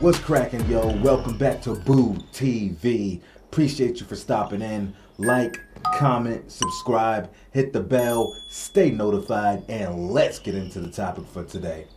What's cracking, yo? Welcome back to Boo TV. Appreciate you for stopping in. Like, comment, subscribe, hit the bell, stay notified, and let's get into the topic for today.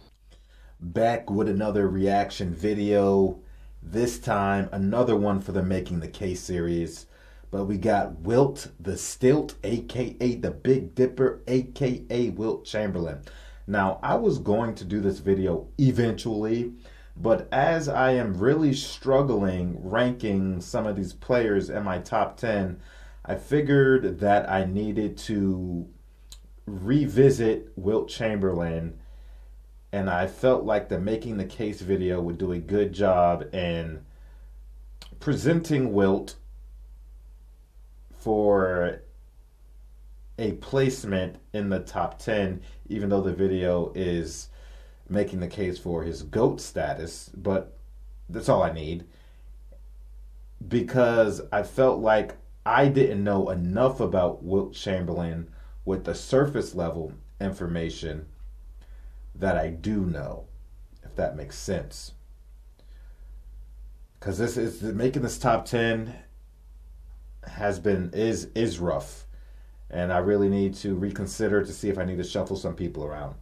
Back with another reaction video. This time, another one for the Making the Case series. But we got Wilt the Stilt, aka the Big Dipper, aka Wilt Chamberlain. Now, I was going to do this video eventually, but as I am really struggling ranking some of these players in my top 10, I figured that I needed to revisit Wilt Chamberlain, and I felt like the Making the Case video would do a good job in presenting Wilt for a placement in the top 10, even though the video is making the case for his GOAT status. But that's all I need, because I felt like I didn't know enough about Wilt Chamberlain with the surface level information that I do know, if that makes sense. Because this is making this top 10 is rough, and I really need to reconsider to see if I need to shuffle some people around.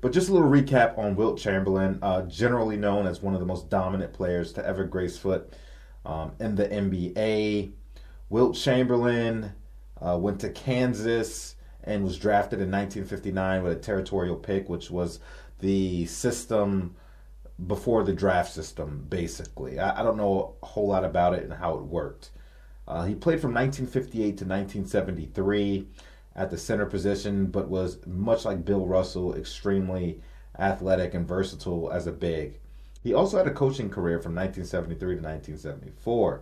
But just a little recap on Wilt Chamberlain, generally known as one of the most dominant players to ever grace foot in the NBA. Wilt Chamberlain went to Kansas and was drafted in 1959 with a territorial pick, which was the system before the draft system, basically. I don't know a whole lot about it and how it worked. He played from 1958 to 1973 at the center position, but was, much like Bill Russell, extremely athletic and versatile as a big. He also had a coaching career from 1973 to 1974.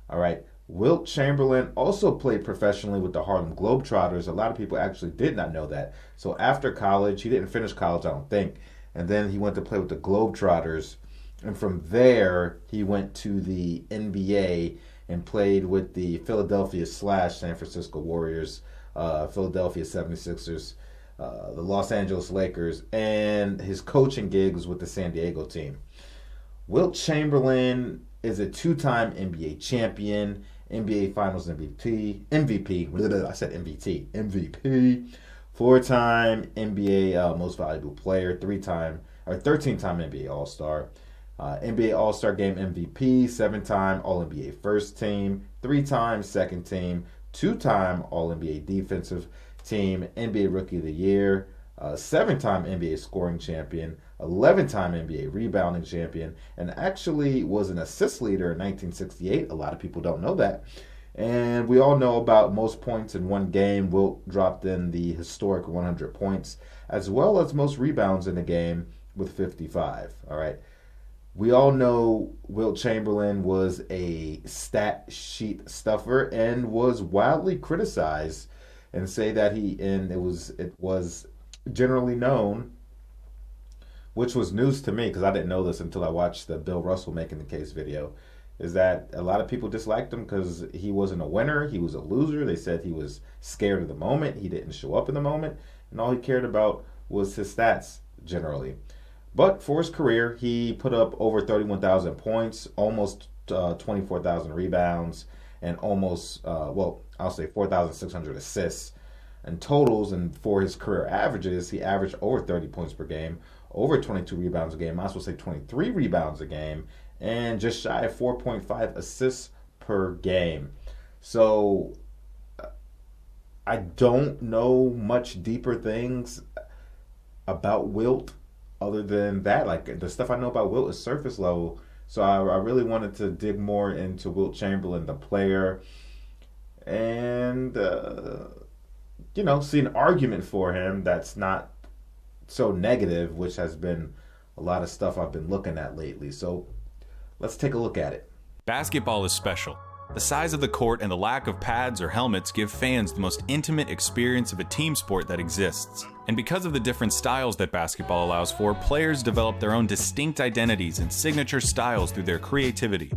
All right. Wilt Chamberlain also played professionally with the Harlem Globetrotters. A lot of people actually did not know that. So after college, he didn't finish college, I don't think, and then he went to play with the Globetrotters. And from there, he went to the NBA and played with the Philadelphia / San Francisco Warriors, Philadelphia 76ers, the Los Angeles Lakers, and his coaching gig was with the San Diego team. Wilt Chamberlain is a two-time NBA champion, NBA Finals MVP, four-time NBA Most Valuable Player, 13-time NBA All-Star, NBA All-Star Game MVP, 7-time All-NBA First Team, 3-time Second Team, 2-time All-NBA Defensive Team, NBA Rookie of the Year, 7-time NBA Scoring Champion, 11-time NBA Rebounding Champion, and actually was an assist leader in 1968. A lot of people don't know that. And we all know about most points in one game. Wilt dropped in the historic 100 points, as well as most rebounds in a game with 55. All right. We all know Wilt Chamberlain was a stat sheet stuffer and was wildly criticized, and say that it was generally known, which was news to me because I didn't know this until I watched the Bill Russell Making the Case video, is that a lot of people disliked him because he wasn't a winner. He was a loser. They said he was scared of the moment. He didn't show up in the moment, and all he cared about was his stats generally. But for his career, he put up over 31,000 points, almost 24,000 rebounds, and almost, I'll say 4,600 assists and totals. And for his career averages, he averaged over 30 points per game, over 22 rebounds a game. I also say 23 rebounds a game, and just shy of 4.5 assists per game. So I don't know much deeper things about Wilt other than that. Like, the stuff I know about Wilt is surface level. So I really wanted to dig more into Wilt Chamberlain, the player, and see an argument for him that's not so negative, which has been a lot of stuff I've been looking at lately. So let's take a look at it. Basketball is special. The size of the court and the lack of pads or helmets give fans the most intimate experience of a team sport that exists. And because of the different styles that basketball allows for, players develop their own distinct identities and signature styles through their creativity,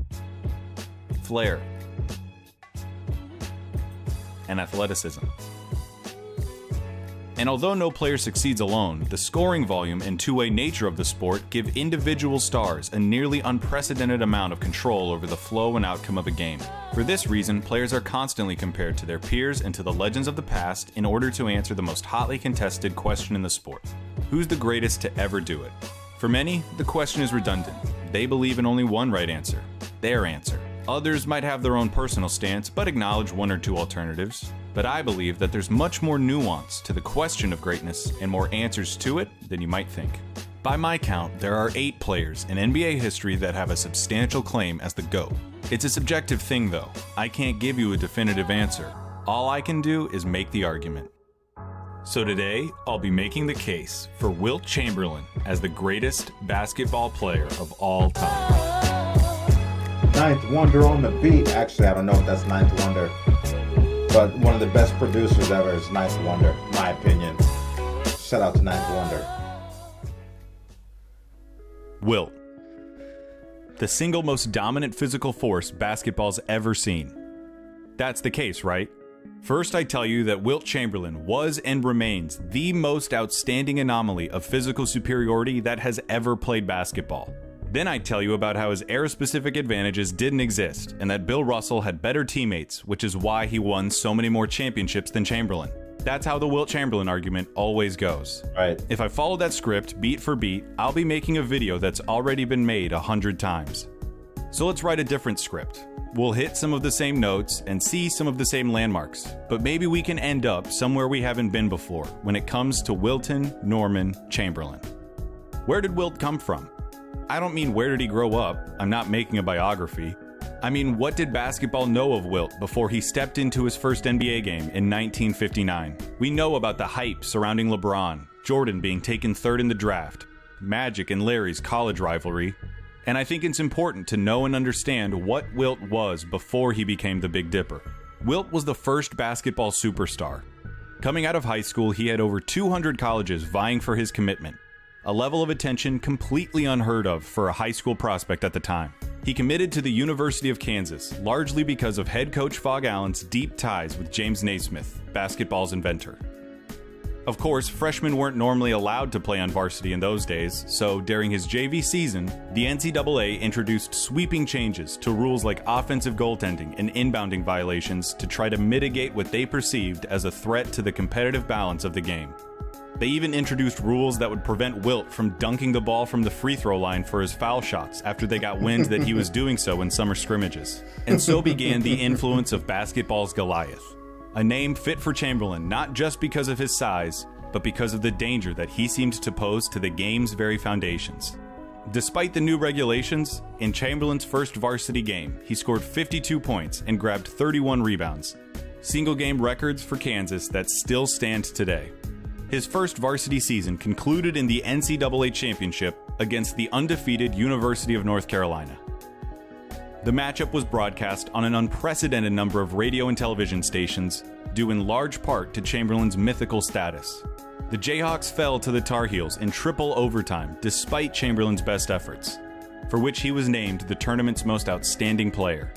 flair, and athleticism. And although no player succeeds alone, the scoring volume and two-way nature of the sport give individual stars a nearly unprecedented amount of control over the flow and outcome of a game. For this reason, players are constantly compared to their peers and to the legends of the past in order to answer the most hotly contested question in the sport. Who's the greatest to ever do it? For many, the question is redundant. They believe in only one right answer, their answer. Others might have their own personal stance, but acknowledge one or two alternatives. But I believe that there's much more nuance to the question of greatness and more answers to it than you might think. By my count, there are 8 players in NBA history that have a substantial claim as the GOAT. It's a subjective thing though. I can't give you a definitive answer. All I can do is make the argument. So today, I'll be making the case for Wilt Chamberlain as the greatest basketball player of all time. Ninth Wonder on the beat. Actually, I don't know if that's Ninth Wonder, but one of the best producers ever is Ninth Wonder, in my opinion. Shout out to Ninth Wonder. Wilt. The single most dominant physical force basketball's ever seen. That's the case, right? First, I tell you that Wilt Chamberlain was and remains the most outstanding anomaly of physical superiority that has ever played basketball. Then I tell you about how his era-specific advantages didn't exist, and that Bill Russell had better teammates, which is why he won so many more championships than Chamberlain. That's how the Wilt Chamberlain argument always goes. Right. If I follow that script beat for beat, I'll be making a video that's already been made 100 times. So let's write a different script. We'll hit some of the same notes and see some of the same landmarks, but maybe we can end up somewhere we haven't been before when it comes to Wilton Norman Chamberlain. Where did Wilt come from? I don't mean where did he grow up, I'm not making a biography. I mean, what did basketball know of Wilt before he stepped into his first NBA game in 1959? We know about the hype surrounding LeBron, Jordan being taken third in the draft, Magic and Larry's college rivalry, and I think it's important to know and understand what Wilt was before he became the Big Dipper. Wilt was the first basketball superstar. Coming out of high school, he had over 200 colleges vying for his commitment, a level of attention completely unheard of for a high school prospect at the time. He committed to the University of Kansas, largely because of head coach Phog Allen's deep ties with James Naismith, basketball's inventor. Of course, freshmen weren't normally allowed to play on varsity in those days, so during his JV season, the NCAA introduced sweeping changes to rules like offensive goaltending and inbounding violations to try to mitigate what they perceived as a threat to the competitive balance of the game. They even introduced rules that would prevent Wilt from dunking the ball from the free throw line for his foul shots after they got wind that he was doing so in summer scrimmages. And so began the influence of basketball's Goliath, a name fit for Chamberlain not just because of his size, but because of the danger that he seemed to pose to the game's very foundations. Despite the new regulations, in Chamberlain's first varsity game, he scored 52 points and grabbed 31 rebounds, single-game records for Kansas that still stand today. His first varsity season concluded in the NCAA championship against the undefeated University of North Carolina. The matchup was broadcast on an unprecedented number of radio and television stations, due in large part to Chamberlain's mythical status. The Jayhawks fell to the Tar Heels in triple overtime despite Chamberlain's best efforts, for which he was named the tournament's most outstanding player.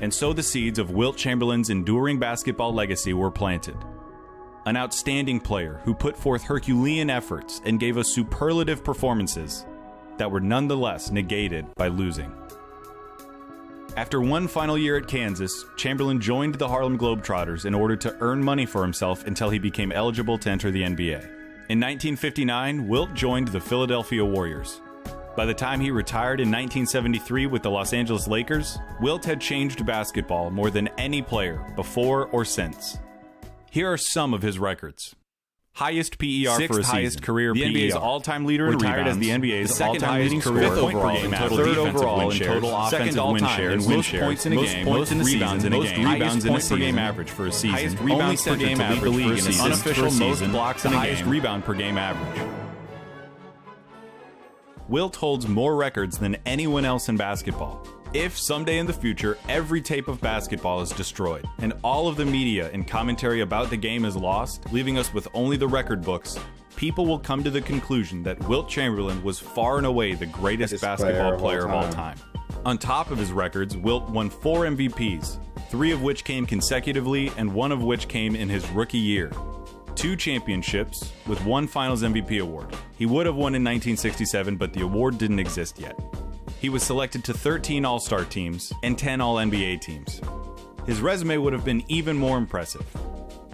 And so the seeds of Wilt Chamberlain's enduring basketball legacy were planted. An outstanding player who put forth Herculean efforts and gave us superlative performances that were nonetheless negated by losing. After one final year at Kansas, Chamberlain joined the Harlem Globetrotters in order to earn money for himself until he became eligible to enter the NBA. In 1959, Wilt joined the Philadelphia Warriors. By the time he retired in 1973 with the Los Angeles Lakers, Wilt had changed basketball more than any player before or since. Here are some of his records. Highest PER for a highest career the PER. NBA's all-time leader in rebounds. As the NBA's second leading scorer, fifth overall in total defensive win shares, second all-time in win shares, points in a game, most rebounds in a game, rebounds in a per game average for a season, highest rebounds per game average for a season, unofficial most blocks in a game, highest rebound per game average. Wilt holds more records than anyone else in basketball. If someday in the future, every tape of basketball is destroyed, and all of the media and commentary about the game is lost, leaving us with only the record books, people will come to the conclusion that Wilt Chamberlain was far and away the greatest basketball player of all time. On top of his records, Wilt won 4 MVPs, 3 of which came consecutively and 1 of which came in his rookie year. 2 championships, with 1 Finals MVP award. He would have won in 1967, but the award didn't exist yet. He was selected to 13 All-Star teams and 10 All-NBA teams. His resume would have been even more impressive.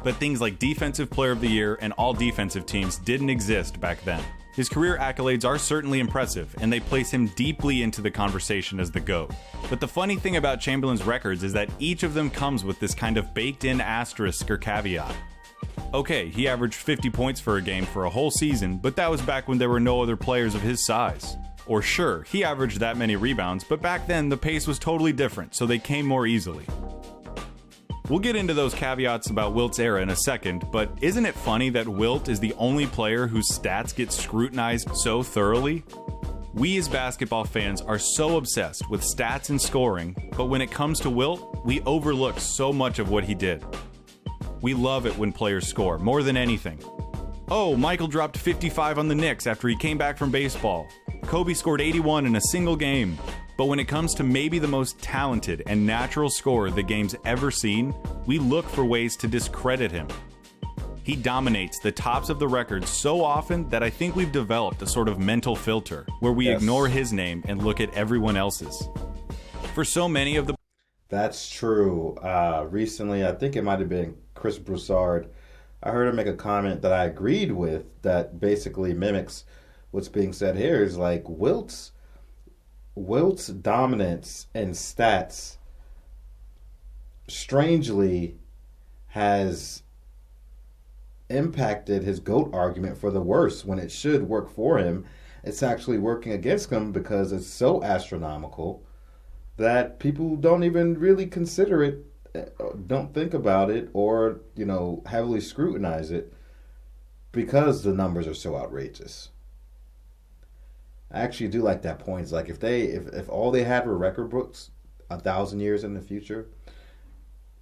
But things like Defensive Player of the Year and All-Defensive teams didn't exist back then. His career accolades are certainly impressive, and they place him deeply into the conversation as the GOAT. But the funny thing about Chamberlain's records is that each of them comes with this kind of baked-in asterisk or caveat. Okay, he averaged 50 points for a game for a whole season, but that was back when there were no other players of his size. Or sure, he averaged that many rebounds, but back then the pace was totally different, so they came more easily. We'll get into those caveats about Wilt's era in a second, but isn't it funny that Wilt is the only player whose stats get scrutinized so thoroughly? We as basketball fans are so obsessed with stats and scoring, but when it comes to Wilt, we overlook so much of what he did. We love it when players score, more than anything. Oh, Michael dropped 55 on the Knicks after he came back from baseball. Kobe scored 81 in a single game. But when it comes to maybe the most talented and natural scorer the game's ever seen, we look for ways to discredit him. He dominates the tops of the records so often that I think we've developed a sort of mental filter where we ignore his name and look at everyone else's. For so many of the... That's true. Recently, I think it might have been Chris Broussard, I heard him make a comment that I agreed with that basically mimics what's being said here. Is like Wilt's dominance and stats strangely has impacted his GOAT argument for the worse when it should work for him. It's actually working against him because it's so astronomical that people don't even really consider it, don't think about it, or, heavily scrutinize it because the numbers are so outrageous. I actually do like that point. It's like if all they had were record books 1,000 years in the future,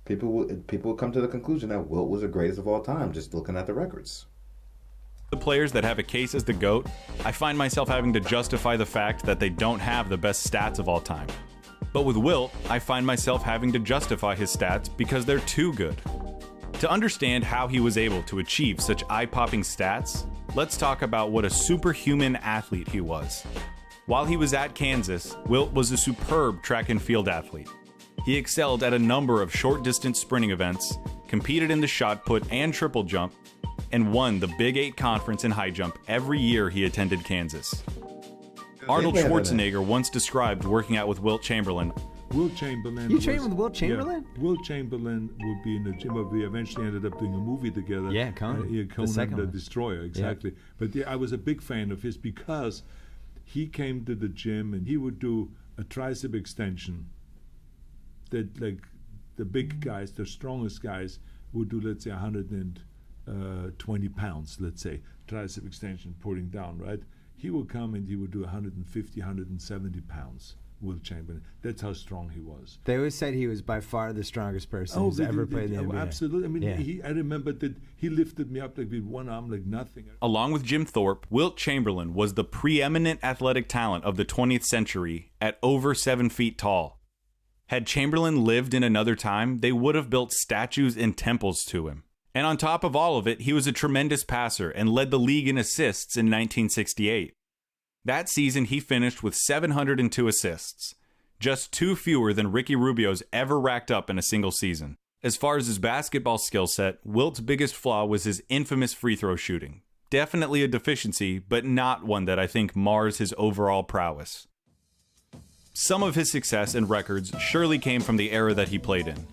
people would come to the conclusion that Wilt was the greatest of all time just looking at the records. The players that have a case as the GOAT, I find myself having to justify the fact that they don't have the best stats of all time. But with Wilt, I find myself having to justify his stats because they're too good. To understand how he was able to achieve such eye-popping stats, let's talk about what a superhuman athlete he was. While he was at Kansas, Wilt was a superb track and field athlete. He excelled at a number of short-distance sprinting events, competed in the shot put and triple jump, and won the Big 8 conference in high jump every year he attended Kansas. Arnold Schwarzenegger once described working out with Wilt Chamberlain. Wilt Chamberlain. You trained with Wilt Chamberlain? Yeah, Wilt Chamberlain would be in the gym. We eventually ended up doing a movie together. Yeah, Conan. Conan the Destroyer, exactly. Yeah. But yeah, I was a big fan of his because he came to the gym and he would do a tricep extension that, like, the big guys, the strongest guys, would do, let's say, 120 pounds, let's say, tricep extension, pulling down, right? He would come and he would do 150, 170 pounds, Wilt Chamberlain. That's how strong he was. They always said he was by far the strongest person who's ever played in the NBA. Absolutely. I mean, I remember that he lifted me up like with one arm like nothing. Along with Jim Thorpe, Wilt Chamberlain was the preeminent athletic talent of the 20th century at over 7 feet tall. Had Chamberlain lived in another time, they would have built statues and temples to him. And on top of all of it, he was a tremendous passer and led the league in assists in 1968. That season, he finished with 702 assists, just 2 fewer than Ricky Rubio's ever racked up in a single season. As far as his basketball skill set, Wilt's biggest flaw was his infamous free throw shooting. Definitely a deficiency, but not one that I think mars his overall prowess. Some of his success and records surely came from the era that he played in.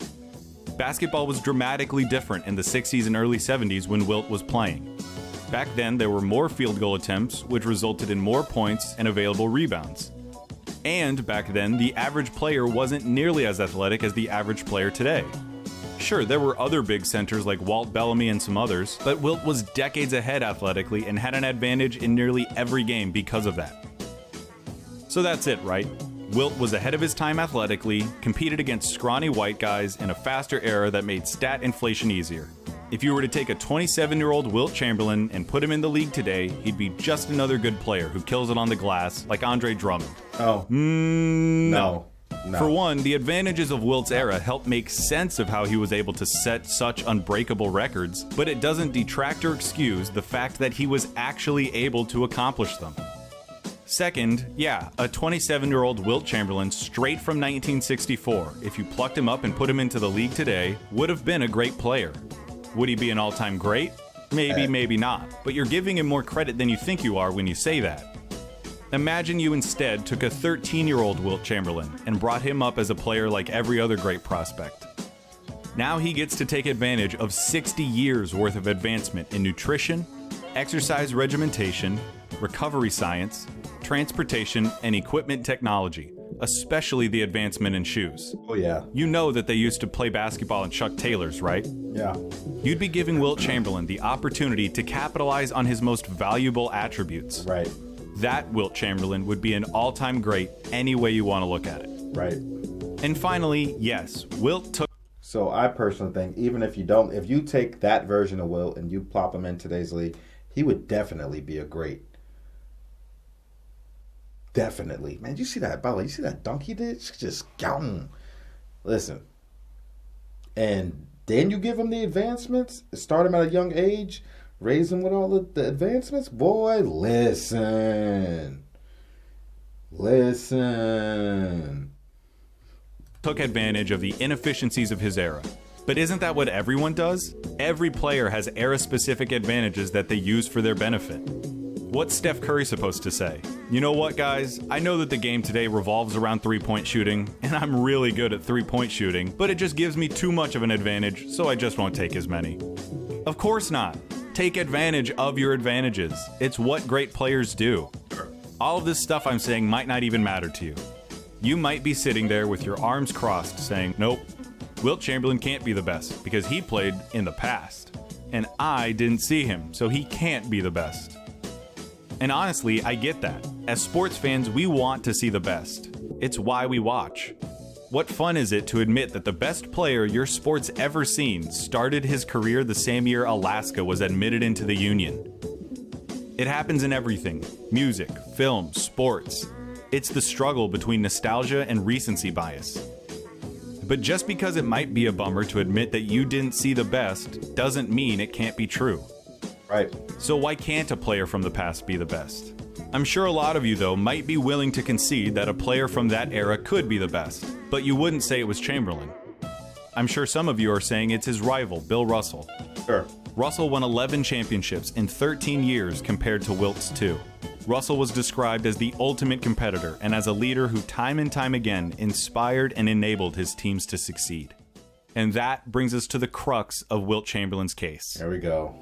Basketball was dramatically different in the 60s and early 70s when Wilt was playing. Back then, there were more field goal attempts, which resulted in more points and available rebounds. And back then, the average player wasn't nearly as athletic as the average player today. Sure, there were other big centers like Walt Bellamy and some others, but Wilt was decades ahead athletically and had an advantage in nearly every game because of that. So that's it, right? Wilt was ahead of his time athletically, competed against scrawny white guys in a faster era that made stat inflation easier. If you were to take a 27-year-old Wilt Chamberlain and put him in the league today, he'd be just another good player who kills it on the glass like Andre Drummond. Oh. No. No. For one, the advantages of Wilt's era help make sense of how he was able to set such unbreakable records, but it doesn't detract or excuse the fact that he was actually able to accomplish them. Second, yeah, a 27-year-old Wilt Chamberlain straight from 1964, if you plucked him up and put him into the league today, would have been a great player. Would he be an all-time great? Maybe, maybe not. But you're giving him more credit than you think you are when you say that. Imagine you instead took a 13-year-old Wilt Chamberlain and brought him up as a player like every other great prospect. Now he gets to take advantage of 60 years worth of advancement in nutrition, exercise regimentation, recovery science, transportation, and equipment technology, especially the advancement in shoes. Oh, yeah. You know that they used to play basketball in Chuck Taylors, right? Yeah. You'd be giving Wilt Chamberlain the opportunity to capitalize on his most valuable attributes. Right. That Wilt Chamberlain would be an all-time great any way you want to look at it. Right. And finally, yes, Wilt took... So I personally think even if you take that version of Wilt and you plop him in today's league, he would definitely be a great. Definitely. Man, you see that, by the way, you see that dunk he did? Just gone. Listen. And then you give him the advancements, start him at a young age, raise him with all the advancements. Boy, listen. Took advantage of the inefficiencies of his era. But isn't that what everyone does? Every player has era-specific advantages that they use for their benefit. What's Steph Curry supposed to say? You know what, guys? I know that the game today revolves around three-point shooting, and I'm really good at three-point shooting, but it just gives me too much of an advantage, so I just won't take as many. Of course not. Take advantage of your advantages. It's what great players do. All of this stuff I'm saying might not even matter to you. You might be sitting there with your arms crossed saying, nope, Wilt Chamberlain can't be the best because he played in the past. And I didn't see him, so he can't be the best. And honestly, I get that. As sports fans, we want to see the best. It's why we watch. What fun is it to admit that the best player your sport's ever seen started his career the same year Alaska was admitted into the Union? It happens in everything. Music, film, sports. It's the struggle between nostalgia and recency bias. But just because it might be a bummer to admit that you didn't see the best doesn't mean it can't be true. Right. So why can't a player from the past be the best? I'm sure a lot of you, though, might be willing to concede that a player from that era could be the best, but you wouldn't say it was Chamberlain. I'm sure some of you are saying it's his rival, Bill Russell. Sure. Russell won 11 championships in 13 years compared to Wilt's 2. Russell was described as the ultimate competitor and as a leader who time and time again inspired and enabled his teams to succeed. And that brings us to the crux of Wilt Chamberlain's case. There we go.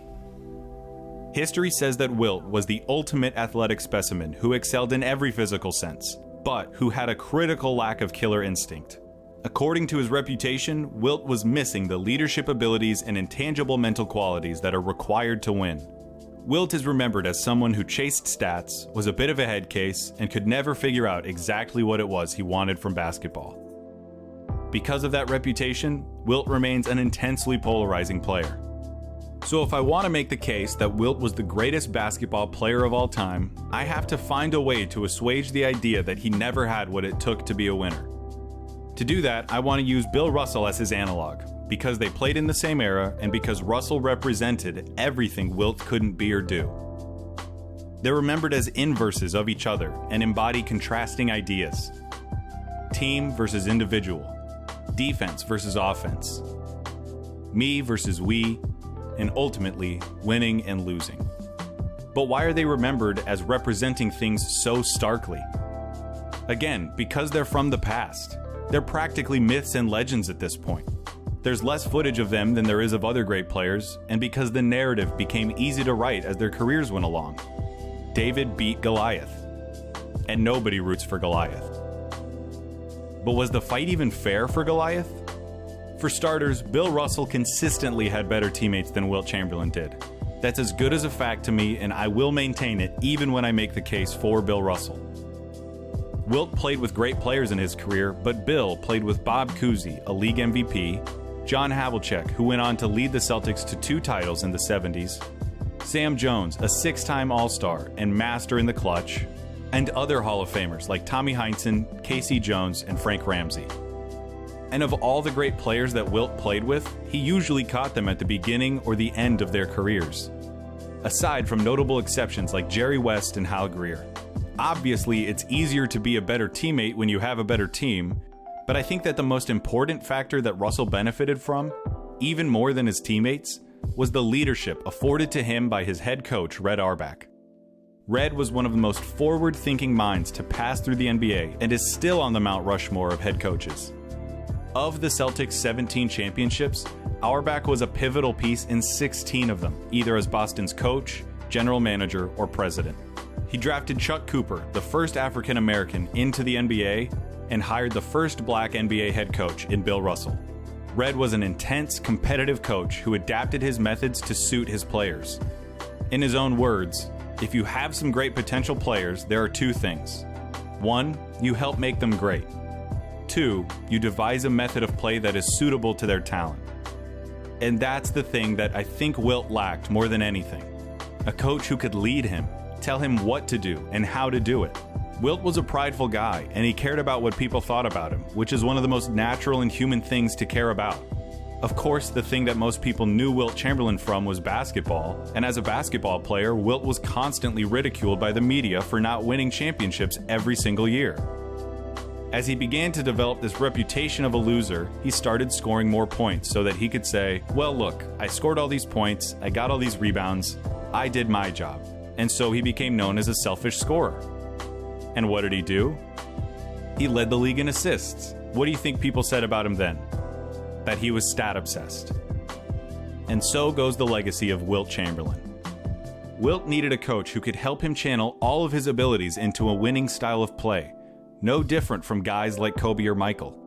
History says that Wilt was the ultimate athletic specimen who excelled in every physical sense, but who had a critical lack of killer instinct. According to his reputation, Wilt was missing the leadership abilities and intangible mental qualities that are required to win. Wilt is remembered as someone who chased stats, was a bit of a head case, and could never figure out exactly what it was he wanted from basketball. Because of that reputation, Wilt remains an intensely polarizing player. So if I want to make the case that Wilt was the greatest basketball player of all time, I have to find a way to assuage the idea that he never had what it took to be a winner. To do that, I want to use Bill Russell as his analog, because they played in the same era and because Russell represented everything Wilt couldn't be or do. They're remembered as inverses of each other and embody contrasting ideas. Team versus individual, defense versus offense, me versus we, and ultimately, winning and losing. But why are they remembered as representing things so starkly? Again, because they're from the past. They're practically myths and legends at this point. There's less footage of them than there is of other great players, and because the narrative became easy to write as their careers went along. David beat Goliath, and nobody roots for Goliath. But was the fight even fair for Goliath? For starters, Bill Russell consistently had better teammates than Wilt Chamberlain did. That's as good as a fact to me, and I will maintain it even when I make the case for Bill Russell. Wilt played with great players in his career, but Bill played with Bob Cousy, a league MVP, John Havlicek, who went on to lead the Celtics to 2 titles in the 70s, Sam Jones, a 6-time All-Star and master in the clutch, and other Hall of Famers like Tommy Heinsohn, Casey Jones, and Frank Ramsey. And of all the great players that Wilt played with, he usually caught them at the beginning or the end of their careers. Aside from notable exceptions like Jerry West and Hal Greer. Obviously, it's easier to be a better teammate when you have a better team, but I think that the most important factor that Russell benefited from, even more than his teammates, was the leadership afforded to him by his head coach, Red Auerbach. Red was one of the most forward-thinking minds to pass through the NBA and is still on the Mount Rushmore of head coaches. Of the Celtics' 17 championships, Auerbach was a pivotal piece in 16 of them, either as Boston's coach, general manager, or president. He drafted Chuck Cooper, the first African-American, into the NBA and hired the first black NBA head coach in Bill Russell. Red was an intense, competitive coach who adapted his methods to suit his players. In his own words, if you have some great potential players, there are two things. One, you help make them great. Two, you devise a method of play that is suitable to their talent. And that's the thing that I think Wilt lacked more than anything. A coach who could lead him, tell him what to do and how to do it. Wilt was a prideful guy, and he cared about what people thought about him, which is one of the most natural and human things to care about. Of course, the thing that most people knew Wilt Chamberlain from was basketball, and as a basketball player, Wilt was constantly ridiculed by the media for not winning championships every single year. As he began to develop this reputation of a loser, he started scoring more points so that he could say, well, look, I scored all these points, I got all these rebounds, I did my job. And so he became known as a selfish scorer. And what did he do? He led the league in assists. What do you think people said about him then? That he was stat-obsessed. And so goes the legacy of Wilt Chamberlain. Wilt needed a coach who could help him channel all of his abilities into a winning style of play, no different from guys like Kobe or Michael.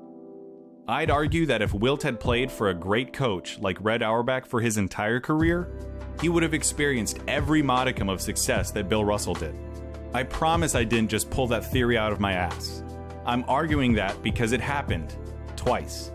I'd argue that if Wilt had played for a great coach like Red Auerbach for his entire career, he would have experienced every modicum of success that Bill Russell did. I promise I didn't just pull that theory out of my ass. I'm arguing that because it happened twice.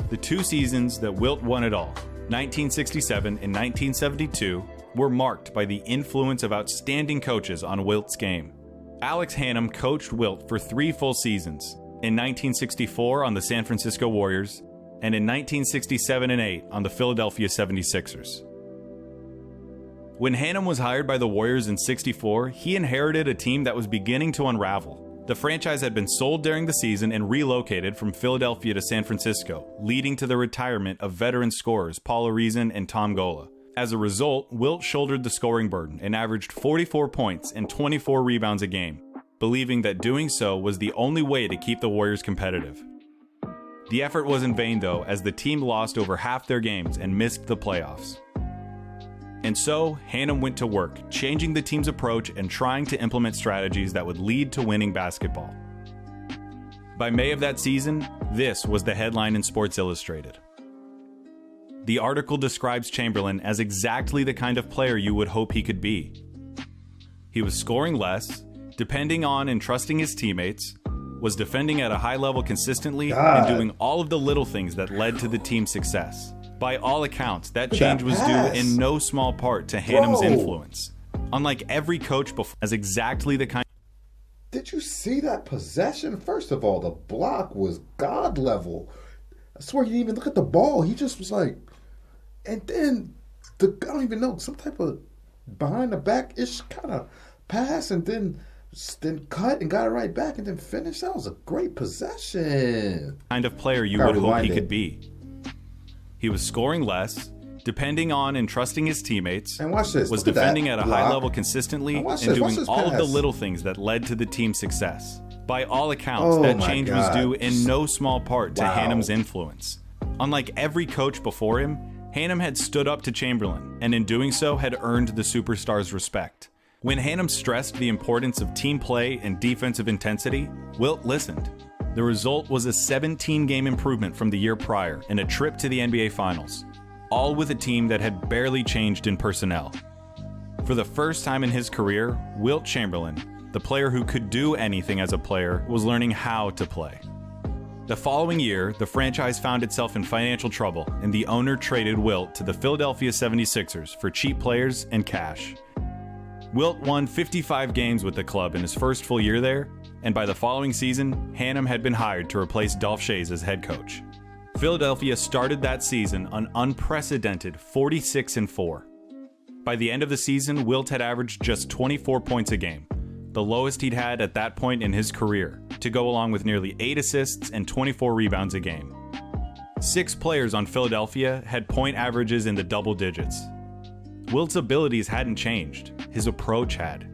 The two seasons that Wilt won it all, 1967 and 1972, were marked by the influence of outstanding coaches on Wilt's game. Alex Hannum coached Wilt for 3 full seasons, in 1964 on the San Francisco Warriors, and in 1967 and 8 on the Philadelphia 76ers. When Hannum was hired by the Warriors in '64, he inherited a team that was beginning to unravel. The franchise had been sold during the season and relocated from Philadelphia to San Francisco, leading to the retirement of veteran scorers Paul Arizin and Tom Gola. As a result, Wilt shouldered the scoring burden and averaged 44 points and 24 rebounds a game, believing that doing so was the only way to keep the Warriors competitive. The effort was in vain though, as the team lost over half their games and missed the playoffs. And so, Hannum went to work, changing the team's approach and trying to implement strategies that would lead to winning basketball. By May of that season, this was the headline in Sports Illustrated. The article describes Chamberlain as exactly the kind of player you would hope he could be. He was scoring less, depending on and trusting his teammates, was defending at a high level consistently, and doing all of the little things that led to the team's success. By all accounts, that change was due in no small part to Hannum's influence. Unlike every coach before, as exactly the kind. Did you see that possession? First of all, the block was god level. I swear he didn't even look at the ball. He just was like, and then I don't even know, some type of behind the back-ish kind of pass, and then cut and got it right back and then finished. That was a great possession. Kind of player you would hope he could be. He was scoring less, depending on and trusting his teammates, and watch this. was defending at a high level consistently, and doing all of the little things that led to the team's success. By all accounts, that change was due in no small part to Hannum's influence. Unlike every coach before him, Hannum had stood up to Chamberlain, and in doing so had earned the superstar's respect. When Hannum stressed the importance of team play and defensive intensity, Wilt listened. The result was a 17-game improvement from the year prior and a trip to the NBA Finals, all with a team that had barely changed in personnel. For the first time in his career, Wilt Chamberlain, the player who could do anything as a player, was learning how to play. The following year, the franchise found itself in financial trouble, and the owner traded Wilt to the Philadelphia 76ers for cheap players and cash. Wilt won 55 games with the club in his first full year there, and by the following season, Hannum had been hired to replace Dolph Schayes as head coach. Philadelphia started that season an unprecedented 46-4. By the end of the season, Wilt had averaged just 24 points a game, the lowest he'd had at that point in his career, to go along with nearly 8 assists and 24 rebounds a game. 6 players on Philadelphia had point averages in the double digits. Wilt's abilities hadn't changed, his approach had.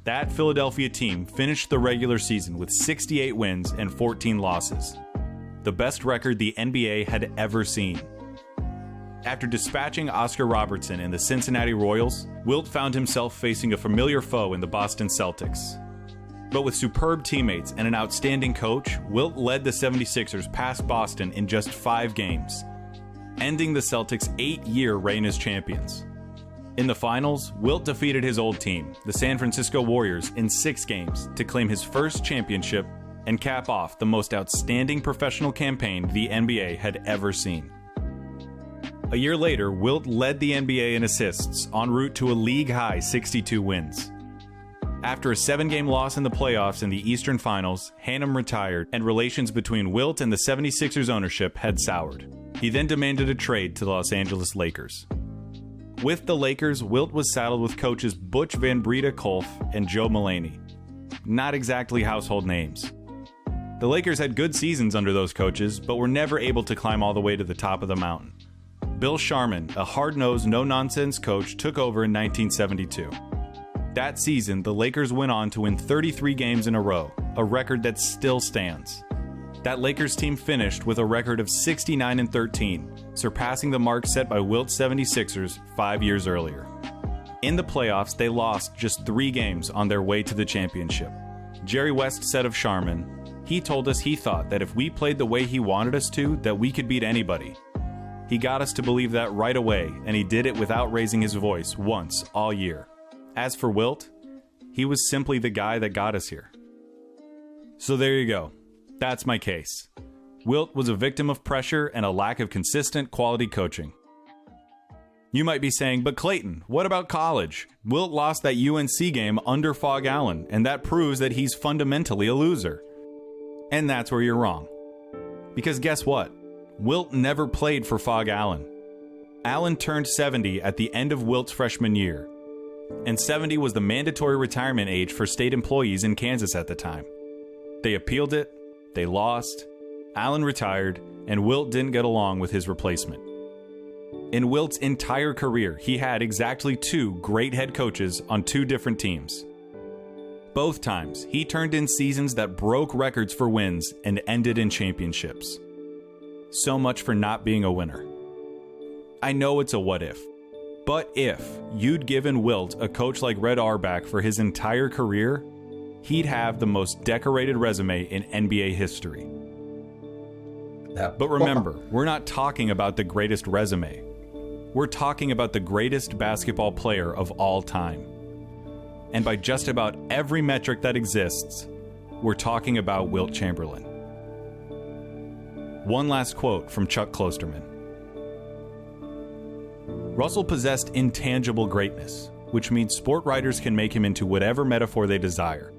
That Philadelphia team finished the regular season with 68 wins and 14 losses, the best record the NBA had ever seen. After dispatching Oscar Robertson and the Cincinnati Royals, Wilt found himself facing a familiar foe in the Boston Celtics. But with superb teammates and an outstanding coach, Wilt led the 76ers past Boston in just 5 games, ending the Celtics' 8-year reign as champions. In the finals, Wilt defeated his old team, the San Francisco Warriors, in 6 games to claim his first championship and cap off the most outstanding professional campaign the NBA had ever seen. A year later, Wilt led the NBA in assists, en route to a league-high 62 wins. After a 7-game loss in the playoffs in the Eastern Finals, Hannum retired, and relations between Wilt and the 76ers ownership had soured. He then demanded a trade to the Los Angeles Lakers. With the Lakers, Wilt was saddled with coaches Butch Van Breda-Kolff and Joe Mulaney. Not exactly household names. The Lakers had good seasons under those coaches, but were never able to climb all the way to the top of the mountain. Bill Sharman, a hard-nosed, no-nonsense coach, took over in 1972. That season, the Lakers went on to win 33 games in a row, a record that still stands. That Lakers team finished with a record of 69-13, surpassing the mark set by Wilt's 76ers 5 years earlier. In the playoffs, they lost just 3 games on their way to the championship. Jerry West said of Sharman, "He told us he thought that if we played the way he wanted us to, that we could beat anybody. He got us to believe that right away, and he did it without raising his voice once all year. As for Wilt, he was simply the guy that got us here." So there you go. That's my case. Wilt was a victim of pressure and a lack of consistent quality coaching. You might be saying, but Clayton, what about college? Wilt lost that UNC game under Fog Allen, and that proves that he's fundamentally a loser. And that's where you're wrong. Because guess what? Wilt never played for Fog Allen. Allen turned 70 at the end of Wilt's freshman year, and 70 was the mandatory retirement age for state employees in Kansas at the time. They appealed it, they lost, Allen retired, and Wilt didn't get along with his replacement. In Wilt's entire career, he had exactly 2 great head coaches on 2 different teams. Both times, he turned in seasons that broke records for wins and ended in championships. So much for not being a winner. I know it's a what if, but if you'd given Wilt a coach like Red Auerbach for his entire career, he'd have the most decorated resume in NBA history. But remember, we're not talking about the greatest resume. We're talking about the greatest basketball player of all time. And by just about every metric that exists, we're talking about Wilt Chamberlain. One last quote from Chuck Klosterman. Russell possessed intangible greatness, which means sport writers can make him into whatever metaphor they desire.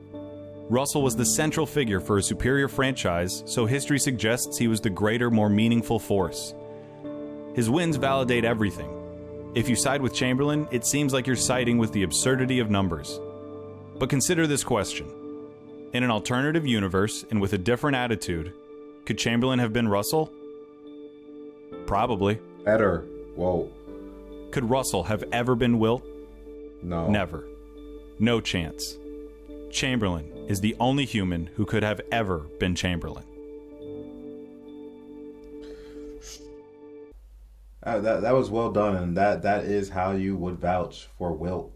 Russell was the central figure for a superior franchise, so history suggests he was the greater, more meaningful force. His wins validate everything. If you side with Chamberlain, it seems like you're siding with the absurdity of numbers. But consider this question. In an alternative universe and with a different attitude, could Chamberlain have been Russell? Probably. Better. Whoa. Could Russell have ever been Wilt? No. Never. No chance. Chamberlain is the only human who could have ever been Chamberlain. That was well done, and that is how you would vouch for Wilt.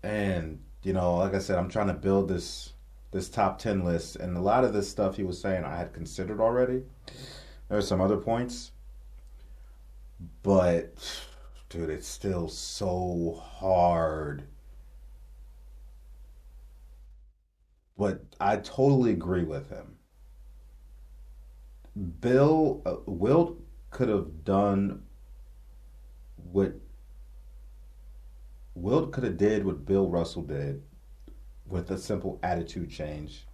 And, like I said, I'm trying to build this top 10 list, and a lot of this stuff he was saying I had considered already. There are some other points, but dude, it's still so hard. But I totally agree with him. Wilt could have done what Wilt could have did what Bill Russell did with a simple attitude change,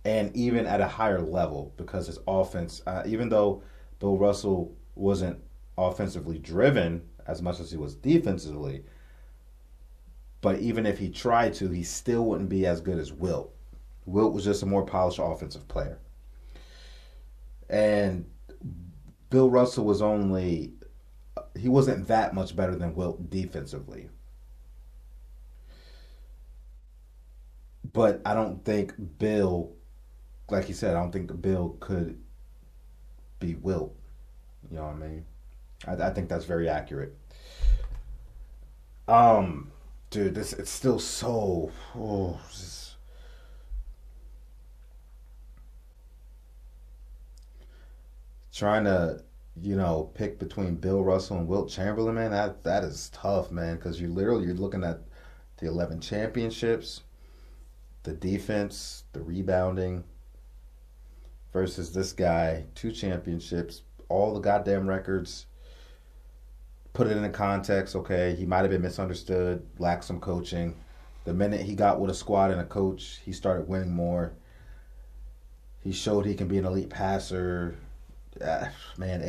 and even at a higher level because his offense, even though Bill Russell wasn't offensively driven as much as he was defensively, but even if he tried to, he still wouldn't be as good as Wilt. Wilt was just a more polished offensive player. And Bill Russell he wasn't that much better than Wilt defensively. But I don't think Bill, like you said, I don't think Bill could be Wilt. You know what I mean? I think that's very accurate. Dude, it's still so. Trying to, pick between Bill Russell and Wilt Chamberlain, man, that is tough, man, because you're looking at the 11 championships, the defense, the rebounding, versus this guy, 2 championships, all the goddamn records. Put it in a context, okay, he might have been misunderstood, lacked some coaching. The minute he got with a squad and a coach, he started winning more. He showed he can be an elite passer. Man,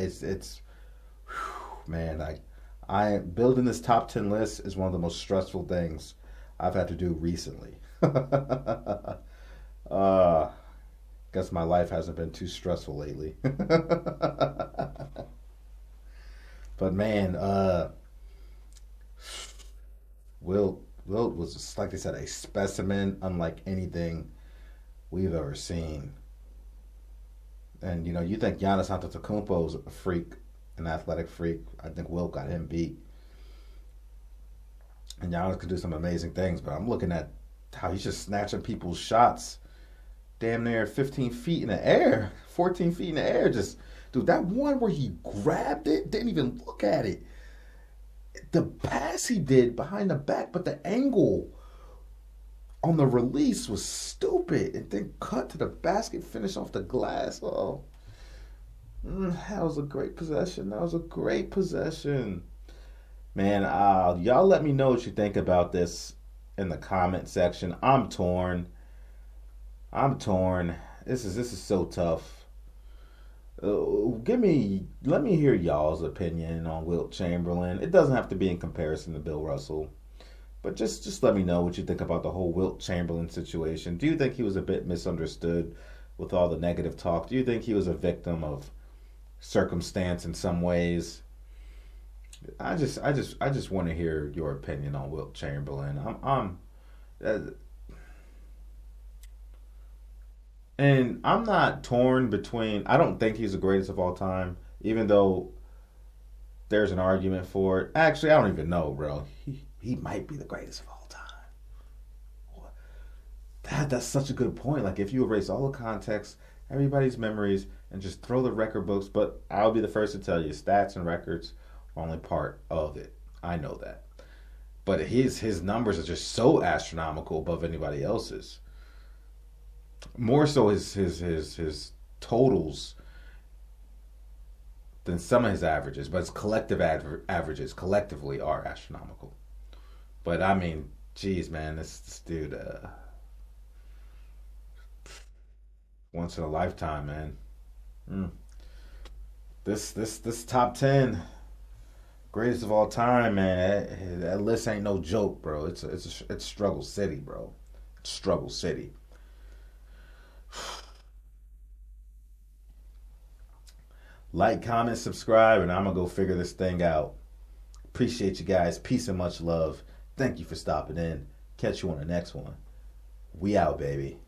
I building this top 10 list is one of the most stressful things I've had to do recently. Guess my life hasn't been too stressful lately. But man, Wilt was, like they said, a specimen unlike anything we've ever seen. And you think Giannis Antetokounmpo is a freak, an athletic freak. I think Wilt got him beat. And Giannis could do some amazing things, but I'm looking at how he's just snatching people's shots damn near 15 feet in the air, 14 feet in the air. Just, dude, that one where he grabbed it, didn't even look at it. The pass he did behind the back, but the angle on the release was stupid. And then cut to the basket, finish off the glass. Oh, that was a great possession. Man, y'all let me know what you think about this in the comment section. I'm torn. This is so tough. Let me hear y'all's opinion on Wilt Chamberlain. It doesn't have to be in comparison to Bill Russell, but just let me know what you think about the whole Wilt Chamberlain situation. Do you think he was a bit misunderstood with all the negative talk? Do you think he was a victim of circumstance in some ways? I just want to hear your opinion on Wilt Chamberlain. And I'm not torn between. I don't think he's the greatest of all time, even though there's an argument for it. Actually, I don't even know, bro. He might be the greatest of all time. That's such a good point. Like, if you erase all the context, everybody's memories, and just throw the record books, but I'll be the first to tell you, stats and records are only part of it. I know that. But his numbers are just so astronomical above anybody else's. More so his totals than some of his averages, but his collective averages collectively are astronomical. But I mean, geez, man, this dude, once in a lifetime, man. This top 10 greatest of all time, man. That list ain't no joke, bro. It's struggle city, bro. It's struggle city. Like, comment, subscribe, and I'm going to go figure this thing out. Appreciate you guys. Peace and much love. Thank you for stopping in. Catch you on the next one. We out, baby.